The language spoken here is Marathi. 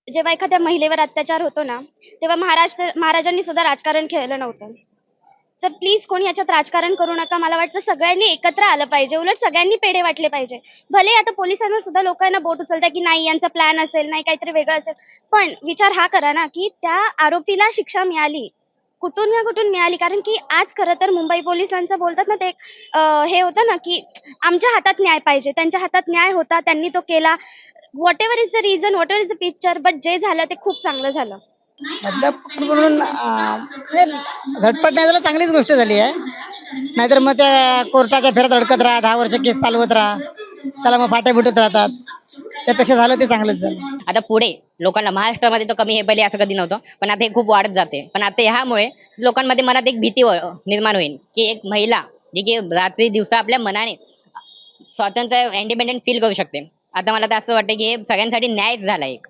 जेव्हा एखाद्या महिलेवर अत्याचार होतो ना, तेव्हा महाराजांनी सुद्धा राजकारण खेळलं नव्हतं. तर प्लीज कोणी याच्यात राजकारण करू नका. मला वाटतं सगळ्यांनी एकत्र आलं पाहिजे. उलट सगळ्यांनी पेढे वाटले पाहिजे. भले आता पोलिसांवर सुद्धा लोकांना बोट उचलतात, की नाही यांचा प्लॅन असेल, नाही काहीतरी वेगळं असेल. पण विचार हा करा ना, की त्या आरोपीला शिक्षा मिळाली. कुठून ना कुठून मिळाली. कारण की आज खरं तर मुंबई पोलिसांचं बोलतात ना ते हे होतं ना, की आमच्या हातात न्याय पाहिजे. त्यांच्या हातात न्याय होता. त्यांनी तो केला. Whatever is the reason, whatever is the picture, but जे झालं ते खूप चांगलं झालं. मतलब म्हणून म्हणजे झटपट नाही झालं, चांगलीच गोष्ट झाली आहे. नाहीतर मग त्या कोर्टाच्या फेऱ्यात अडकत राहा, 10 वर्ष केस चालवत राहा, त्याला मग फाट्या फुटत राहतात. त्यापेक्षा झालं ते चांगलंच झालं. आता पुढे लोकांना महाराष्ट्रामध्ये तर कमी हे पहिले असं कधी नव्हतं, पण आता हे खूप वाढत जाते. पण आता ह्यामुळे लोकांमध्ये मनात एक भीती निर्माण होईल, की एक महिला जी की रात्री दिवसा आपल्या मनाने स्वातंत्र्य इंडिपेंडेंट फील करू शकते. आता मला तर असं वाटतं की हे सगळ्यांसाठी न्यायच झाला एक.